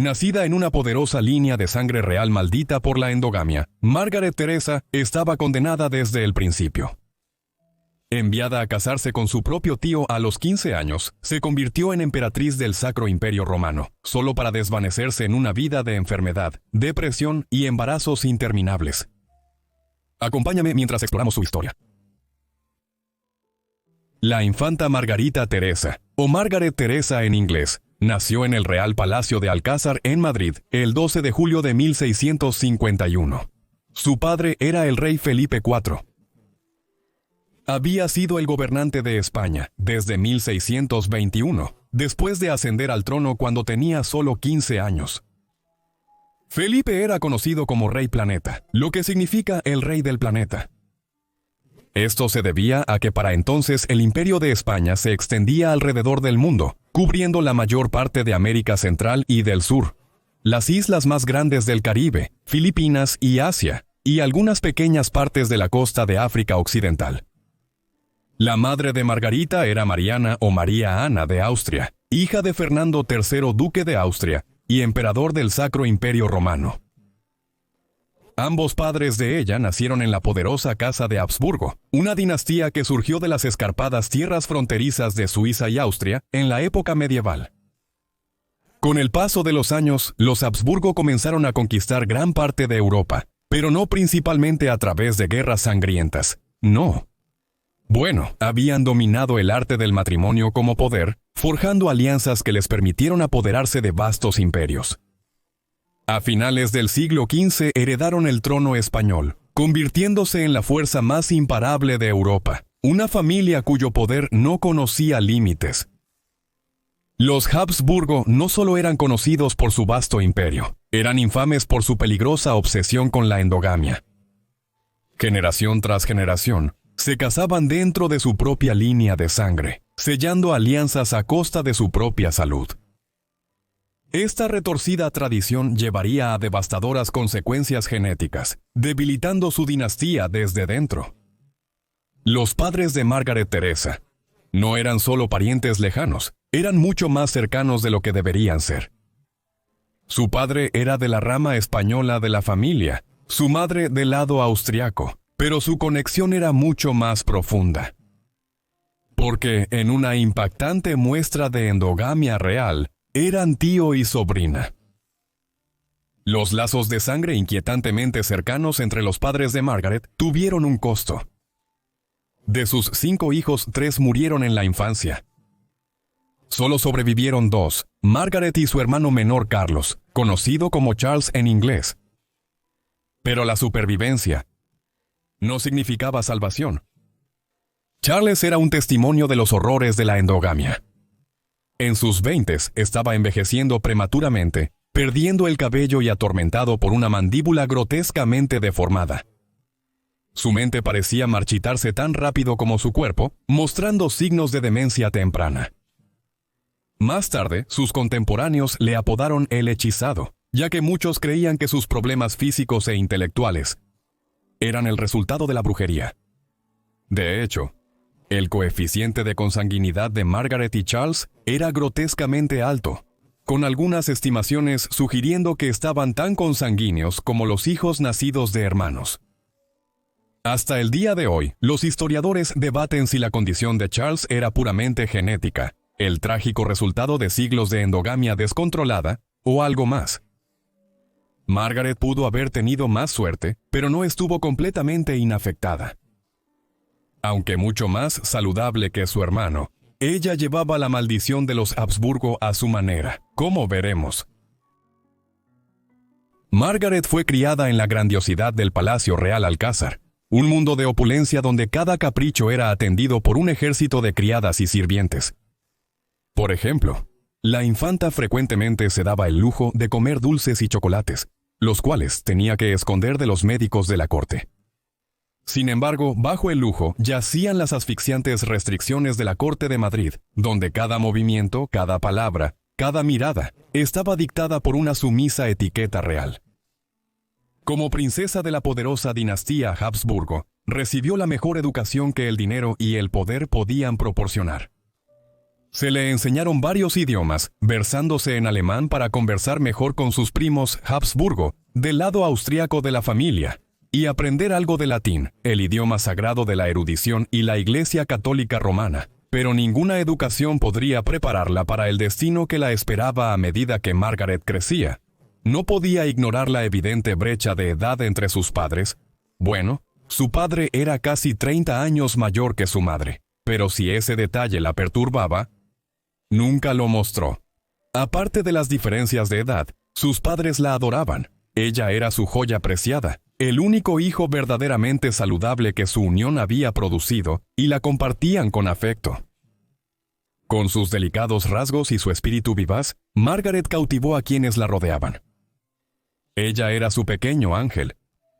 Nacida en una poderosa línea de sangre real maldita por la endogamia, Margaret Teresa estaba condenada desde el principio. Enviada a casarse con su propio tío a los 15 años, se convirtió en emperatriz del Sacro Imperio Romano, solo para desvanecerse en una vida de enfermedad, depresión y embarazos interminables. Acompáñame mientras exploramos su historia. La infanta Margarita Teresa, o Margaret Teresa en inglés, nació en el Real Palacio de Alcázar en Madrid el 12 de julio de 1651. Su padre era el rey Felipe IV. Había sido el gobernante de España desde 1621, después de ascender al trono cuando tenía solo 15 años. Felipe era conocido como Rey Planeta, lo que significa el rey del planeta. Esto se debía a que para entonces el imperio de España se extendía alrededor del mundo, cubriendo la mayor parte de América Central y del Sur, las islas más grandes del Caribe, Filipinas y Asia, y algunas pequeñas partes de la costa de África Occidental. La madre de Margarita era Mariana o María Ana de Austria, hija de Fernando III, duque de Austria y emperador del Sacro Imperio Romano. Ambos padres de ella nacieron en la poderosa Casa de Habsburgo, una dinastía que surgió de las escarpadas tierras fronterizas de Suiza y Austria en la época medieval. Con el paso de los años, los Habsburgo comenzaron a conquistar gran parte de Europa, pero no principalmente a través de guerras sangrientas, no. Bueno, habían dominado el arte del matrimonio como poder, forjando alianzas que les permitieron apoderarse de vastos imperios. A finales del siglo XV heredaron el trono español, convirtiéndose en la fuerza más imparable de Europa, una familia cuyo poder no conocía límites. Los Habsburgo no solo eran conocidos por su vasto imperio, eran infames por su peligrosa obsesión con la endogamia. Generación tras generación, se casaban dentro de su propia línea de sangre, sellando alianzas a costa de su propia salud. Esta retorcida tradición llevaría a devastadoras consecuencias genéticas, debilitando su dinastía desde dentro. Los padres de Margaret Teresa no eran solo parientes lejanos, eran mucho más cercanos de lo que deberían ser. Su padre era de la rama española de la familia, su madre del lado austriaco, pero su conexión era mucho más profunda. Porque en una impactante muestra de endogamia real, eran tío y sobrina. Los lazos de sangre inquietantemente cercanos entre los padres de Margaret tuvieron un costo. De sus 5 hijos, 3 murieron en la infancia. Solo sobrevivieron 2, Margaret y su hermano menor Carlos, conocido como Charles en inglés. Pero la supervivencia no significaba salvación. Charles era un testimonio de los horrores de la endogamia. En sus 20s estaba envejeciendo prematuramente, perdiendo el cabello y atormentado por una mandíbula grotescamente deformada. Su mente parecía marchitarse tan rápido como su cuerpo, mostrando signos de demencia temprana. Más tarde, sus contemporáneos le apodaron el hechizado, ya que muchos creían que sus problemas físicos e intelectuales eran el resultado de la brujería. De hecho, el coeficiente de consanguinidad de Margaret y Charles era grotescamente alto, con algunas estimaciones sugiriendo que estaban tan consanguíneos como los hijos nacidos de hermanos. Hasta el día de hoy, los historiadores debaten si la condición de Charles era puramente genética, el trágico resultado de siglos de endogamia descontrolada, o algo más. Margaret pudo haber tenido más suerte, pero no estuvo completamente inafectada. Aunque mucho más saludable que su hermano, ella llevaba la maldición de los Habsburgo a su manera, como veremos. Margaret fue criada en la grandiosidad del Palacio Real Alcázar, un mundo de opulencia donde cada capricho era atendido por un ejército de criadas y sirvientes. Por ejemplo, la infanta frecuentemente se daba el lujo de comer dulces y chocolates, los cuales tenía que esconder de los médicos de la corte. Sin embargo, bajo el lujo yacían las asfixiantes restricciones de la Corte de Madrid, donde cada movimiento, cada palabra, cada mirada, estaba dictada por una sumisa etiqueta real. Como princesa de la poderosa dinastía Habsburgo, recibió la mejor educación que el dinero y el poder podían proporcionar. Se le enseñaron varios idiomas, versándose en alemán para conversar mejor con sus primos Habsburgo, del lado austriaco de la familia, y aprender algo de latín, el idioma sagrado de la erudición y la Iglesia Católica Romana. Pero ninguna educación podría prepararla para el destino que la esperaba a medida que Margaret crecía. No podía ignorar la evidente brecha de edad entre sus padres. Bueno, su padre era casi 30 años mayor que su madre, pero si ese detalle la perturbaba, nunca lo mostró. Aparte de las diferencias de edad, sus padres la adoraban. Ella era su joya preciada, el único hijo verdaderamente saludable que su unión había producido, y la compartían con afecto. Con sus delicados rasgos y su espíritu vivaz, Margaret cautivó a quienes la rodeaban. Ella era su pequeño ángel,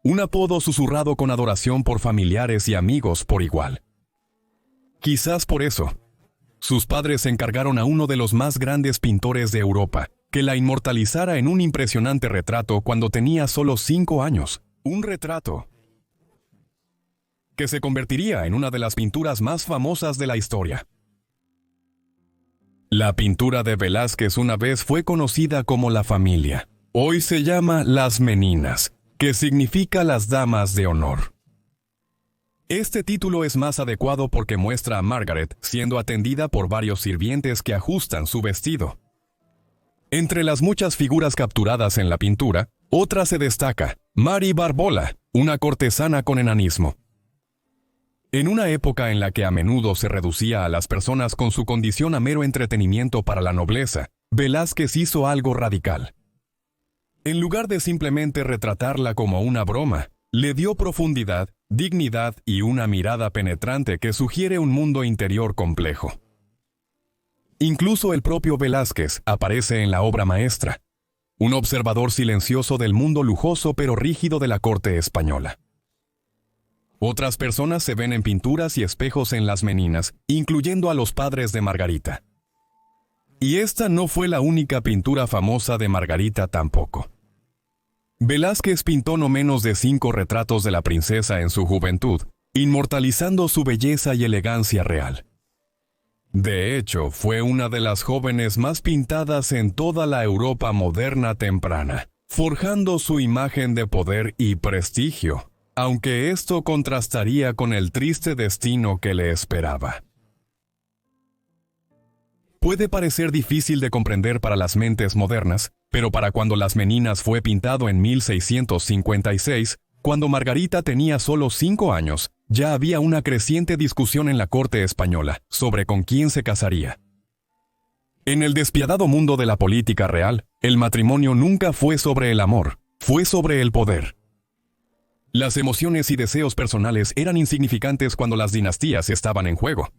un apodo susurrado con adoración por familiares y amigos por igual. Quizás por eso, sus padres encargaron a uno de los más grandes pintores de Europa que la inmortalizara en un impresionante retrato cuando tenía solo 5 años. Un retrato que se convertiría en una de las pinturas más famosas de la historia. La pintura de Velázquez una vez fue conocida como La Familia. Hoy se llama Las Meninas, que significa las damas de honor. Este título es más adecuado porque muestra a Margaret siendo atendida por varios sirvientes que ajustan su vestido. Entre las muchas figuras capturadas en la pintura, otra se destaca, Mary Barbola, una cortesana con enanismo. En una época en la que a menudo se reducía a las personas con su condición a mero entretenimiento para la nobleza, Velázquez hizo algo radical. En lugar de simplemente retratarla como una broma, le dio profundidad, dignidad y una mirada penetrante que sugiere un mundo interior complejo. Incluso el propio Velázquez aparece en la obra maestra, un observador silencioso del mundo lujoso pero rígido de la corte española. Otras personas se ven en pinturas y espejos en Las Meninas, incluyendo a los padres de Margarita. Y esta no fue la única pintura famosa de Margarita tampoco. Velázquez pintó no menos de 5 retratos de la princesa en su juventud, inmortalizando su belleza y elegancia real. De hecho, fue una de las jóvenes más pintadas en toda la Europa moderna temprana, forjando su imagen de poder y prestigio, aunque esto contrastaría con el triste destino que le esperaba. Puede parecer difícil de comprender para las mentes modernas, pero para cuando Las Meninas fue pintado en 1656, cuando Margarita tenía solo 5 años, ya había una creciente discusión en la corte española sobre con quién se casaría. En el despiadado mundo de la política real, el matrimonio nunca fue sobre el amor, fue sobre el poder. Las emociones y deseos personales eran insignificantes cuando las dinastías estaban en juego.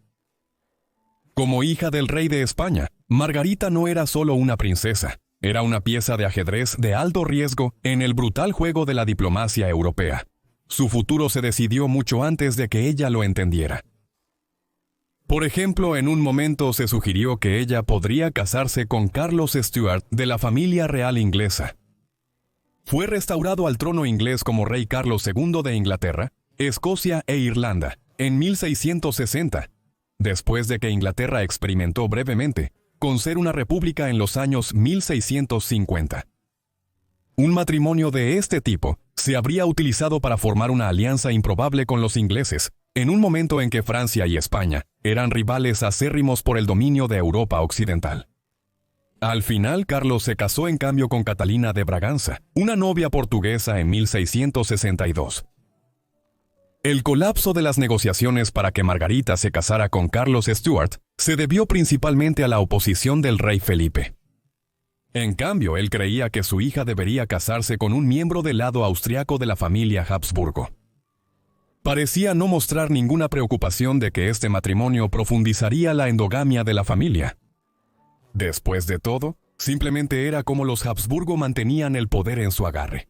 Como hija del rey de España, Margarita no era solo una princesa, era una pieza de ajedrez de alto riesgo en el brutal juego de la diplomacia europea. Su futuro se decidió mucho antes de que ella lo entendiera. Por ejemplo, en un momento se sugirió que ella podría casarse con Carlos Stuart de la familia real inglesa. Fue restaurado al trono inglés como rey Carlos II de Inglaterra, Escocia e Irlanda, en 1660, después de que Inglaterra experimentó brevemente con ser una república en los años 1650. Un matrimonio de este tipo se habría utilizado para formar una alianza improbable con los ingleses, en un momento en que Francia y España eran rivales acérrimos por el dominio de Europa occidental. Al final, Carlos se casó en cambio con Catalina de Braganza, una novia portuguesa en 1662. El colapso de las negociaciones para que Margarita se casara con Carlos Stuart se debió principalmente a la oposición del rey Felipe. En cambio, él creía que su hija debería casarse con un miembro del lado austriaco de la familia Habsburgo. Parecía no mostrar ninguna preocupación de que este matrimonio profundizaría la endogamia de la familia. Después de todo, simplemente era como los Habsburgo mantenían el poder en su agarre.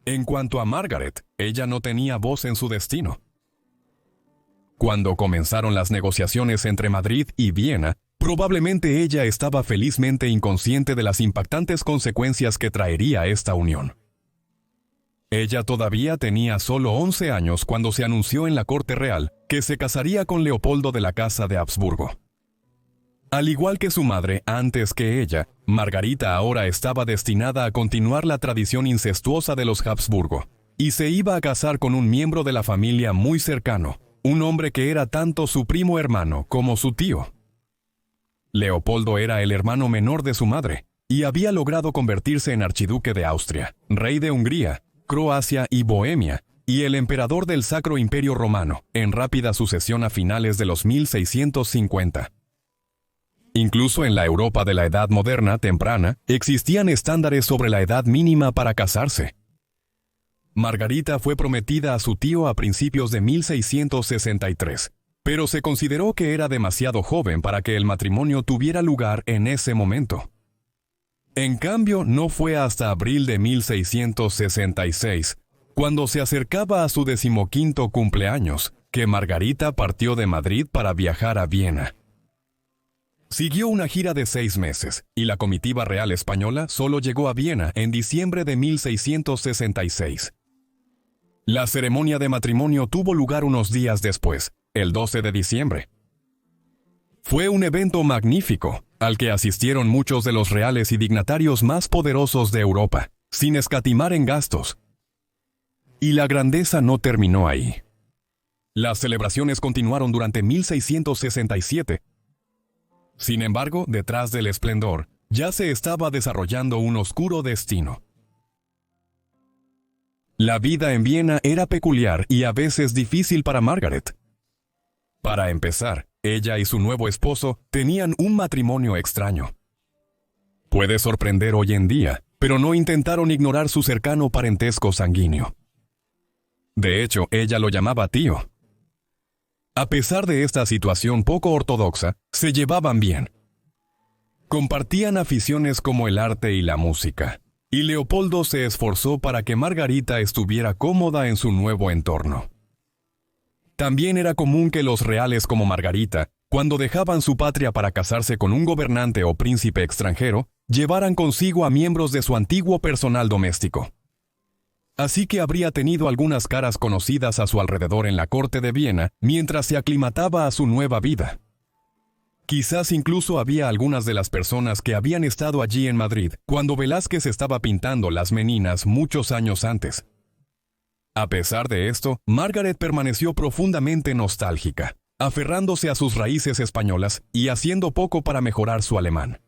En cuanto a Margaret, ella no tenía voz en su destino. Cuando comenzaron las negociaciones entre Madrid y Viena, probablemente ella estaba felizmente inconsciente de las impactantes consecuencias que traería esta unión. Ella todavía tenía solo 11 años cuando se anunció en la corte real que se casaría con Leopoldo de la Casa de Habsburgo. Al igual que su madre antes que ella, Margarita ahora estaba destinada a continuar la tradición incestuosa de los Habsburgo, y se iba a casar con un miembro de la familia muy cercano, un hombre que era tanto su primo hermano como su tío. Leopoldo era el hermano menor de su madre, y había logrado convertirse en archiduque de Austria, rey de Hungría, Croacia y Bohemia, y el emperador del Sacro Imperio Romano, en rápida sucesión a finales de los 1650. Incluso en la Europa de la Edad Moderna temprana, existían estándares sobre la edad mínima para casarse. Margarita fue prometida a su tío a principios de 1663, pero se consideró que era demasiado joven para que el matrimonio tuviera lugar en ese momento. En cambio, no fue hasta abril de 1666, cuando se acercaba a su 15º cumpleaños, que Margarita partió de Madrid para viajar a Viena. Siguió una gira de 6 meses, y la comitiva real española solo llegó a Viena en diciembre de 1666. La ceremonia de matrimonio tuvo lugar unos días después, el 12 de diciembre. Fue un evento magnífico, al que asistieron muchos de los reales y dignatarios más poderosos de Europa, sin escatimar en gastos. Y la grandeza no terminó ahí. Las celebraciones continuaron durante 1667. Sin embargo, detrás del esplendor, ya se estaba desarrollando un oscuro destino. La vida en Viena era peculiar y a veces difícil para Margaret. Para empezar, ella y su nuevo esposo tenían un matrimonio extraño. Puede sorprender hoy en día, pero no intentaron ignorar su cercano parentesco sanguíneo. De hecho, ella lo llamaba tío. A pesar de esta situación poco ortodoxa, se llevaban bien. Compartían aficiones como el arte y la música, y Leopoldo se esforzó para que Margarita estuviera cómoda en su nuevo entorno. También era común que los reales como Margarita, cuando dejaban su patria para casarse con un gobernante o príncipe extranjero, llevaran consigo a miembros de su antiguo personal doméstico. Así que habría tenido algunas caras conocidas a su alrededor en la corte de Viena mientras se aclimataba a su nueva vida. Quizás incluso había algunas de las personas que habían estado allí en Madrid cuando Velázquez estaba pintando Las Meninas muchos años antes. A pesar de esto, Margaret permaneció profundamente nostálgica, aferrándose a sus raíces españolas y haciendo poco para mejorar su alemán.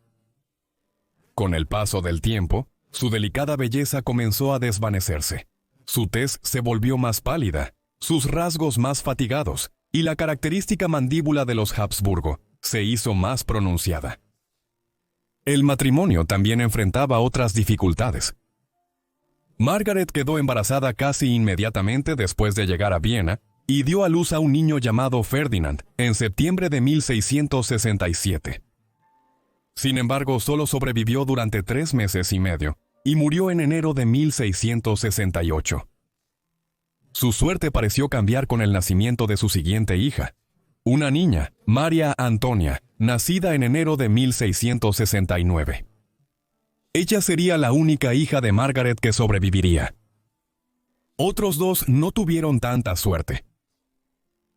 Con el paso del tiempo, su delicada belleza comenzó a desvanecerse. Su tez se volvió más pálida, sus rasgos más fatigados, y la característica mandíbula de los Habsburgo se hizo más pronunciada. El matrimonio también enfrentaba otras dificultades. Margaret quedó embarazada casi inmediatamente después de llegar a Viena y dio a luz a un niño llamado Ferdinand en septiembre de 1667. Sin embargo, solo sobrevivió durante 3 meses y medio y murió en enero de 1668. Su suerte pareció cambiar con el nacimiento de su siguiente hija, una niña, María Antonia, nacida en enero de 1669. Ella sería la única hija de Margaret que sobreviviría. Otros 2 no tuvieron tanta suerte.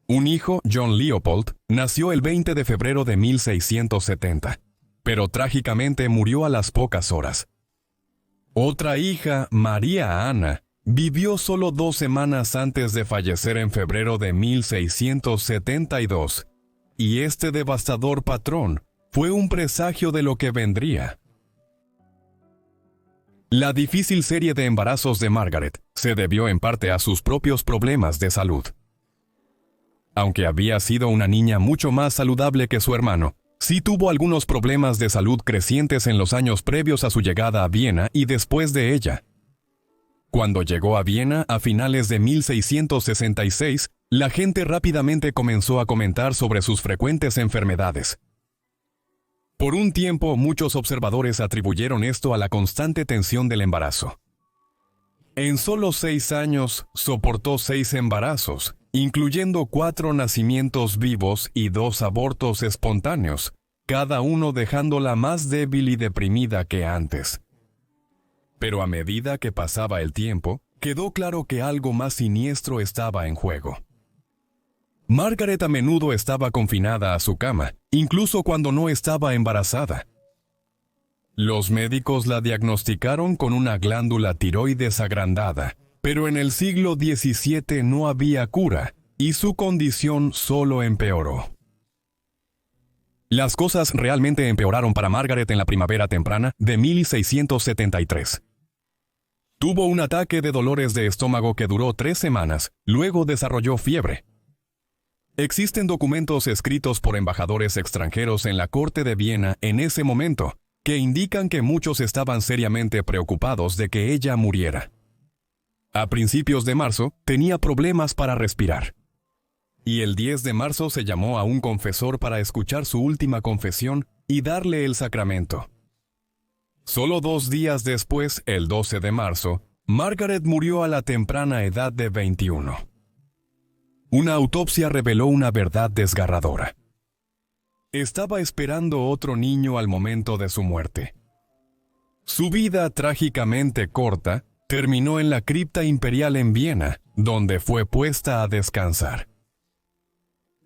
Un hijo, John Leopold, nació el 20 de febrero de 1670, pero trágicamente murió a las pocas horas. Otra hija, María Ana, vivió solo 2 semanas antes de fallecer en febrero de 1672, y este devastador patrón fue un presagio de lo que vendría. La difícil serie de embarazos de Margaret se debió en parte a sus propios problemas de salud. Aunque había sido una niña mucho más saludable que su hermano, sí tuvo algunos problemas de salud crecientes en los años previos a su llegada a Viena y después de ella. Cuando llegó a Viena a finales de 1666, la gente rápidamente comenzó a comentar sobre sus frecuentes enfermedades. Por un tiempo, muchos observadores atribuyeron esto a la constante tensión del embarazo. En solo 6 años, soportó 6 embarazos, incluyendo 4 nacimientos vivos y 2 abortos espontáneos, cada uno dejándola más débil y deprimida que antes. Pero a medida que pasaba el tiempo, quedó claro que algo más siniestro estaba en juego. Margaret a menudo estaba confinada a su cama, incluso cuando no estaba embarazada. Los médicos la diagnosticaron con una glándula tiroides agrandada, pero en el siglo XVII no había cura, y su condición solo empeoró. Las cosas realmente empeoraron para Margaret en la primavera temprana de 1673. Tuvo un ataque de dolores de estómago que duró 3 semanas, luego desarrolló fiebre. Existen documentos escritos por embajadores extranjeros en la corte de Viena en ese momento, que indican que muchos estaban seriamente preocupados de que ella muriera. A principios de marzo, tenía problemas para respirar. Y el 10 de marzo se llamó a un confesor para escuchar su última confesión y darle el sacramento. Solo 2 días después, el 12 de marzo, Margaret murió a la temprana edad de 21. Una autopsia reveló una verdad desgarradora. Estaba esperando otro niño al momento de su muerte. Su vida trágicamente corta terminó en la cripta imperial en Viena, donde fue puesta a descansar.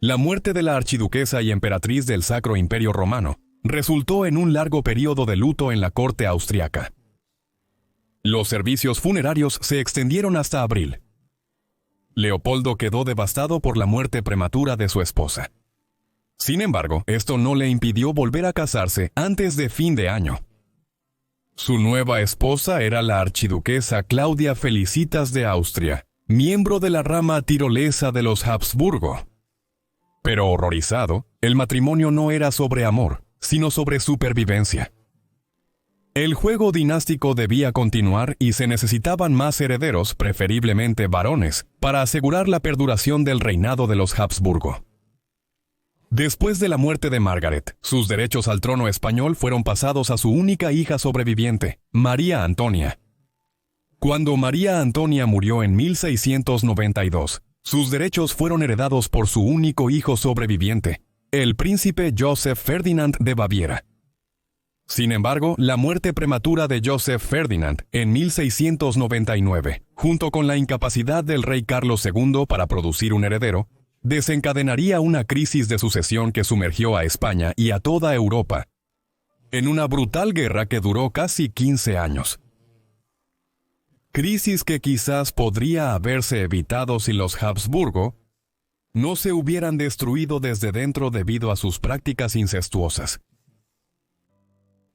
La muerte de la archiduquesa y emperatriz del Sacro Imperio Romano resultó en un largo período de luto en la corte austriaca. Los servicios funerarios se extendieron hasta abril. Leopoldo quedó devastado por la muerte prematura de su esposa. Sin embargo, esto no le impidió volver a casarse antes de fin de año. Su nueva esposa era la archiduquesa Claudia Felicitas de Austria, miembro de la rama tirolesa de los Habsburgo. Pero horrorizado, el matrimonio no era sobre amor, sino sobre supervivencia. El juego dinástico debía continuar y se necesitaban más herederos, preferiblemente varones, para asegurar la perduración del reinado de los Habsburgo. Después de la muerte de Margaret, sus derechos al trono español fueron pasados a su única hija sobreviviente, María Antonia. Cuando María Antonia murió en 1692, sus derechos fueron heredados por su único hijo sobreviviente, el príncipe Joseph Ferdinand de Baviera. Sin embargo, la muerte prematura de Joseph Ferdinand en 1699, junto con la incapacidad del rey Carlos II para producir un heredero, desencadenaría una crisis de sucesión que sumergió a España y a toda Europa en una brutal guerra que duró casi 15 años. Crisis que quizás podría haberse evitado si los Habsburgo no se hubieran destruido desde dentro debido a sus prácticas incestuosas.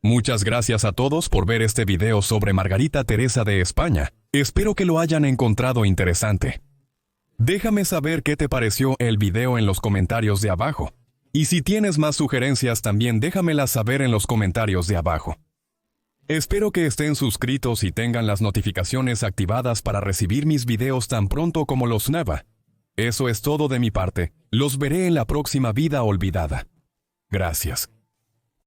Muchas gracias a todos por ver este video sobre Margarita Teresa de España. Espero que lo hayan encontrado interesante. Déjame saber qué te pareció el video en los comentarios de abajo. Y si tienes más sugerencias también déjamelas saber en los comentarios de abajo. Espero que estén suscritos y tengan las notificaciones activadas para recibir mis videos tan pronto como los suba. Eso es todo de mi parte. Los veré en la próxima vida olvidada. Gracias.